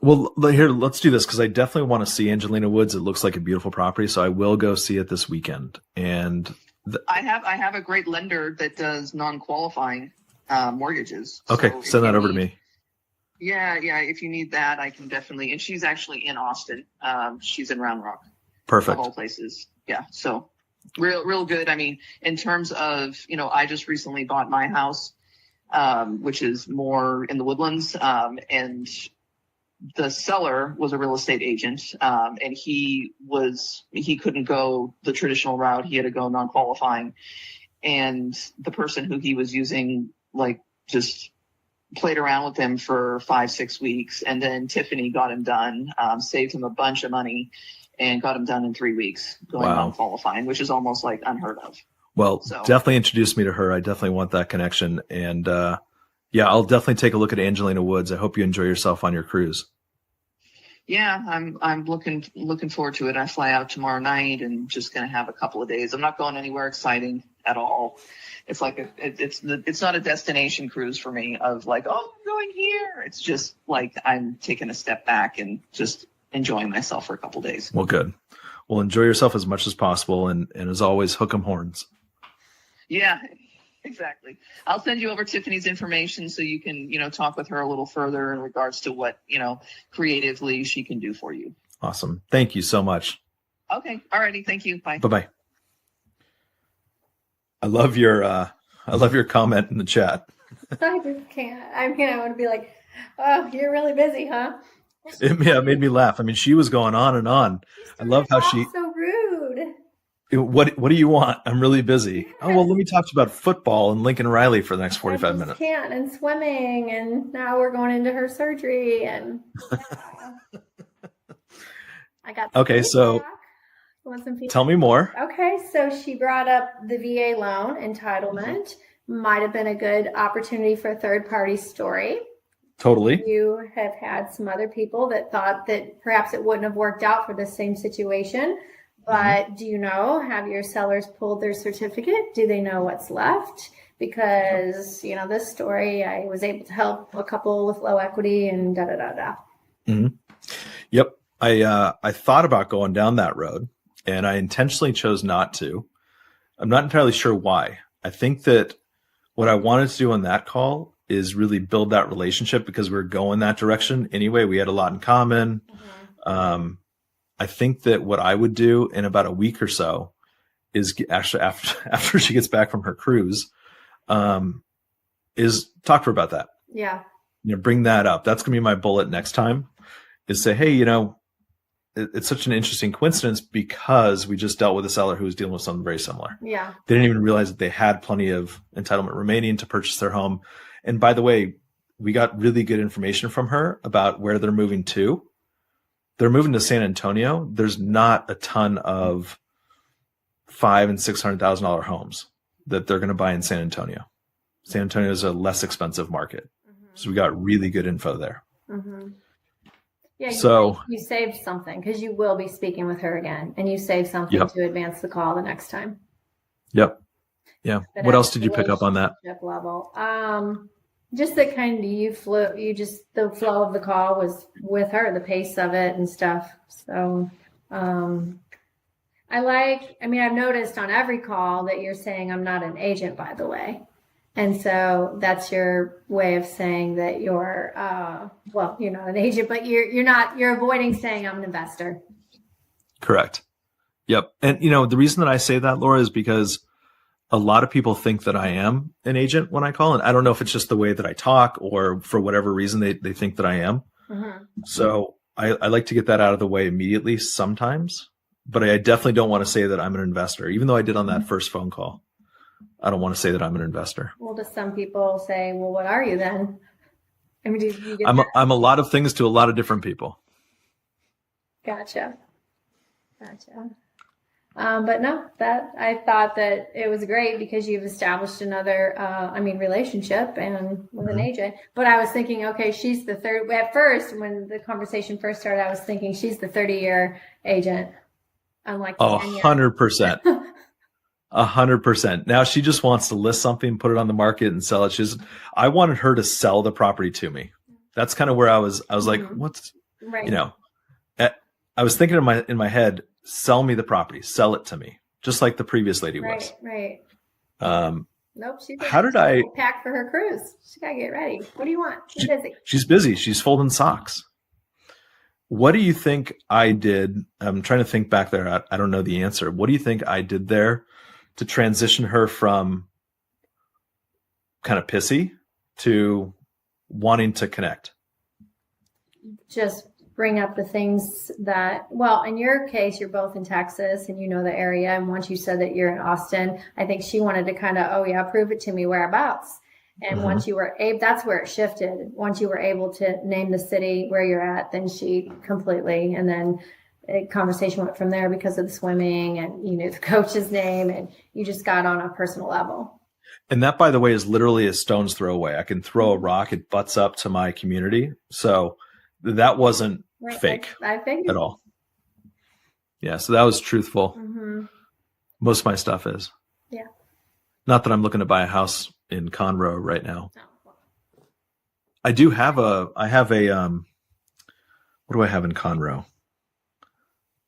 [SPEAKER 1] Well, here, let's do this because I definitely want to see Angelina Woods. It looks like a beautiful property, so I will go see it this weekend. And
[SPEAKER 7] I have a great lender that does non-qualifying mortgages.
[SPEAKER 1] Okay,
[SPEAKER 7] So
[SPEAKER 1] send that over to me.
[SPEAKER 7] Yeah. If you need that, I can definitely. And she's actually in Austin. She's in Round Rock.
[SPEAKER 1] Perfect.
[SPEAKER 7] Of all places. Yeah. So real good. I mean, in terms of, I just recently bought my house, which is more in the Woodlands, and the seller was a real estate agent, and he couldn't go the traditional route. He had to go non-qualifying, and the person who he was using, just played around with him for 5-6 weeks. And then Tiffany got him done, saved him a bunch of money, and got him done in 3 weeks going non-qualifying, which is almost unheard of.
[SPEAKER 1] Well, definitely introduce me to her. I definitely want that connection. And I'll definitely take a look at Angelina Woods. I hope you enjoy yourself on your cruise. Yeah,
[SPEAKER 7] I'm looking forward to it. I fly out tomorrow night and just going to have a couple of days. I'm not going anywhere exciting at all. It's it's not a destination cruise for me of I'm going here. It's just I'm taking a step back and just enjoying myself for a couple of days.
[SPEAKER 1] Well, good. Well, enjoy yourself as much as possible. And as always, hook 'em horns.
[SPEAKER 7] Yeah, exactly. I'll send you over Tiffany's information so you can, talk with her a little further in regards to what, creatively she can do for you.
[SPEAKER 1] Awesome. Thank you so much.
[SPEAKER 7] Okay. All righty. Thank you. Bye.
[SPEAKER 1] Bye-bye. I love your comment in the chat.
[SPEAKER 2] I just can't. I want to be like, oh, you're really busy, huh?
[SPEAKER 1] It made me laugh. I mean, she was going on and on. I love how she.
[SPEAKER 2] So rude.
[SPEAKER 1] What do you want? I'm really busy. Oh, well, let me talk to you about football and Lincoln Riley for the next 45 minutes.
[SPEAKER 2] Can't, and swimming, and now we're going into her surgery, and I got.
[SPEAKER 1] Okay, so tell me more.
[SPEAKER 2] Okay, so she brought up the VA loan entitlement. Might have been a good opportunity for a third-party story.
[SPEAKER 1] Totally.
[SPEAKER 2] You have had some other people that thought that perhaps it wouldn't have worked out for the same situation. But do you know, have your sellers pulled their certificate? Do they know what's left? Because, this story, I was able to help a couple with low equity and da-da-da-da.
[SPEAKER 1] Mm-hmm. Yep. I thought about going down that road, and I intentionally chose not to. I'm not entirely sure why. I think that what I wanted to do on that call is really build that relationship because we were going that direction anyway. We had a lot in common. Mm-hmm. I think that what I would do in about a week or so is actually after she gets back from her cruise, is talk to her about that.
[SPEAKER 2] Yeah.
[SPEAKER 1] Bring that up. That's going to be my bullet next time is say, hey, it's such an interesting coincidence because we just dealt with a seller who was dealing with something very similar.
[SPEAKER 2] Yeah.
[SPEAKER 1] They didn't even realize that they had plenty of entitlement remaining to purchase their home. And by the way, we got really good information from her about where they're moving to. They're moving to San Antonio. There's not a ton of $500,000 and $600,000 homes that they're going to buy in San Antonio. San Antonio is a less expensive market. Mm-hmm. So we got really good info there. Mm-hmm.
[SPEAKER 2] Yeah.
[SPEAKER 1] So
[SPEAKER 2] you saved something because you will be speaking with her again and you saved something to advance the call the next time.
[SPEAKER 1] Yep. Yeah.
[SPEAKER 2] But
[SPEAKER 1] what else did you pick up on that?
[SPEAKER 2] Level. Just that kind of the flow of the call was with her, the pace of it and stuff. So, I've noticed on every call that you're saying I'm not an agent, by the way. And so that's your way of saying that you're, well, you're not an agent, but you're avoiding saying I'm an investor.
[SPEAKER 1] Correct. Yep. And, the reason that I say that, Laura, is because a lot of people think that I am an agent when I call. And I don't know if it's just the way that I talk or for whatever reason they think that I am. Mm-hmm. So I like to get that out of the way immediately sometimes. But I definitely don't want to say that I'm an investor, even though I did on that first phone call. I don't want to say that I'm an investor.
[SPEAKER 2] Well, do some people say, well, what are you then? I mean, do you get
[SPEAKER 1] I'm a lot of things to a lot of different people.
[SPEAKER 2] Gotcha. But no, I thought that it was great because you've established another, relationship and with an agent. But I was thinking, okay, she's the third. At first, when the conversation first started, I was thinking she's the 30-year agent. I'm like,
[SPEAKER 1] 100%. 100%. Now she just wants to list something, put it on the market, and sell it. I wanted her to sell the property to me. That's kind of where I was like, what's,
[SPEAKER 2] right.
[SPEAKER 1] I was thinking in my head, sell me the property, sell it to me, just like the previous lady was.
[SPEAKER 2] Right. Nope.
[SPEAKER 1] How did I
[SPEAKER 2] pack for her cruise? She gotta get ready. What do you want? She's busy.
[SPEAKER 1] She's busy. She's folding socks. What do you think I did? I'm trying to think back there. I don't know the answer. What do you think I did there to transition her from kind of pissy to wanting to connect?
[SPEAKER 2] Just bring up the things that, well, in your case, you're both in Texas and you know the area. And once you said that you're in Austin, I think she wanted to kind of, prove it to me whereabouts. And once you were able, that's where it shifted. Once you were able to name the city where you're at, then she completely, and then a conversation went from there because of the swimming and you knew the coach's name and you just got on a personal level.
[SPEAKER 1] And that, by the way, is literally a stone's throw away. I can throw a rock. It butts up to my community. So that wasn't fake at all. Yeah. So that was truthful. Mm-hmm. Most of my stuff is.
[SPEAKER 2] Yeah.
[SPEAKER 1] Not that I'm looking to buy a house in Conroe right now. I have a what do I have in Conroe?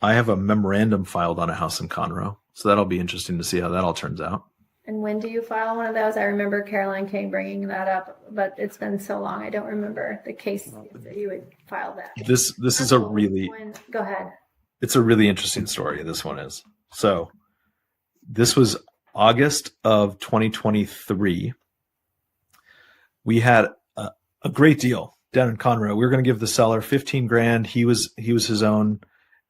[SPEAKER 1] I have a memorandum filed on a house in Conroe. So that'll be interesting to see how that all turns out.
[SPEAKER 2] And when do you file one of those? I remember Caroline King bringing that up, but it's been so long. I don't remember the case that you would file that.
[SPEAKER 1] This is a really,
[SPEAKER 2] go ahead.
[SPEAKER 1] It's a really interesting story. This one is. So this was August of 2023. We had a great deal down in Conroe. We were going to give the seller $15,000. He was his own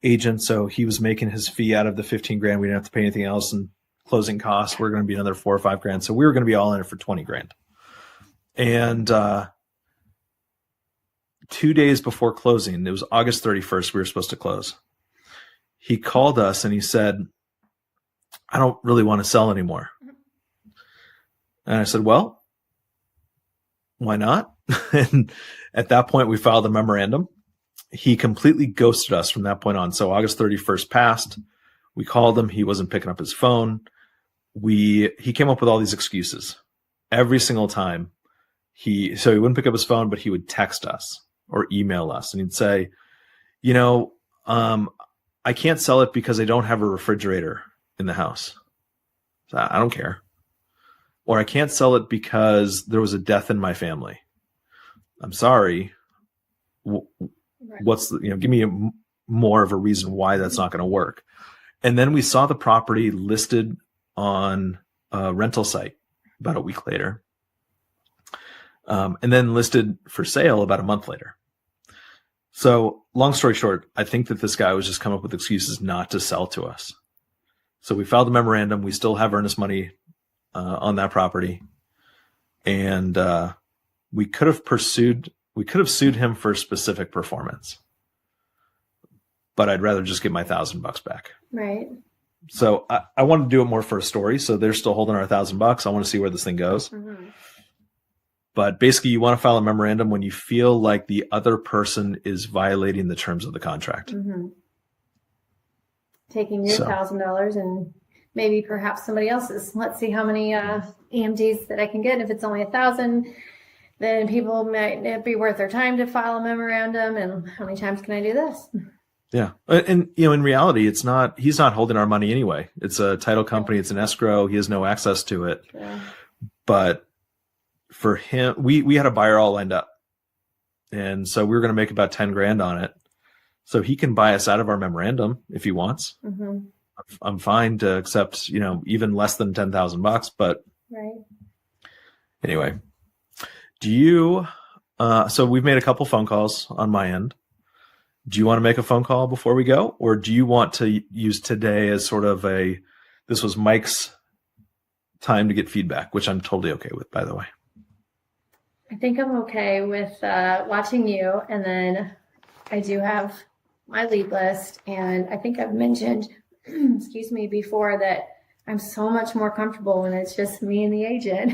[SPEAKER 1] agent, so he was making his fee out of the $15,000. We didn't have to pay anything else, and closing costs were going to be another $4,000 or $5,000. So we were going to be all in it for $20,000. And 2 days before closing, it was August 31st, we were supposed to close. He called us and he said, I don't really want to sell anymore. And I said, well, why not? And at that point, we filed a memorandum. He completely ghosted us from that point on. So August 31st passed. We called him. He wasn't picking up his phone. He came up with all these excuses every single time. He wouldn't pick up his phone, but he would text us or email us, and he'd say, I can't sell it because I don't have a refrigerator in the house. So I don't care. Or I can't sell it because there was a death in my family. I'm sorry. What's give me more of a reason why that's not going to work. And then we saw the property listed on a rental site about a week later. And then listed for sale about a month later. So long story short, I think that this guy was just coming up with excuses not to sell to us. So we filed a memorandum. We still have earnest money on that property. And we could have sued him for specific performance. But I'd rather just get my $1,000 back.
[SPEAKER 2] Right.
[SPEAKER 1] So I want to do it more for a story. So they're still holding our $1,000. I want to see where this thing goes. Mm-hmm. But basically, you want to file a memorandum when you feel like the other person is violating the terms of the contract. Mm-hmm.
[SPEAKER 2] Taking your $1,000 and maybe perhaps somebody else's. Let's see how many EMDs that I can get. If it's only 1,000, then people might it be worth their time to file a memorandum. And how many times can I do this?
[SPEAKER 1] Yeah. And, in reality, he's not holding our money anyway. It's a title company. It's an escrow. He has no access to it. Yeah. But for him, we had a buyer all lined up. And so we were going to make about 10 grand on it. So he can buy us out of our memorandum if he wants.
[SPEAKER 2] Mm-hmm.
[SPEAKER 1] I'm fine to accept, even less than $10,000, but
[SPEAKER 2] Right.
[SPEAKER 1] anyway, do you, so we've made a couple phone calls on my end. Do you want to make a phone call before we go? Or do you want to use today as sort of this was Mike's time to get feedback, which I'm totally okay with, by the way.
[SPEAKER 2] I think I'm okay with watching you, and then I do have my lead list, and I think I've mentioned, excuse me, before that I'm so much more comfortable when it's just me and the agent.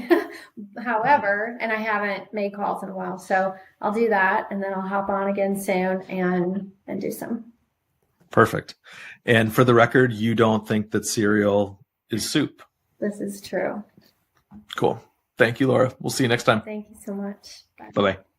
[SPEAKER 2] However, and I haven't made calls in a while, so I'll do that, and then I'll hop on again soon and do some.
[SPEAKER 1] Perfect. And for the record, you don't think that cereal is soup?
[SPEAKER 2] This is true.
[SPEAKER 1] Cool. Thank you, Laura. We'll see you next time.
[SPEAKER 2] Thank you so much. Bye.
[SPEAKER 1] Bye-bye.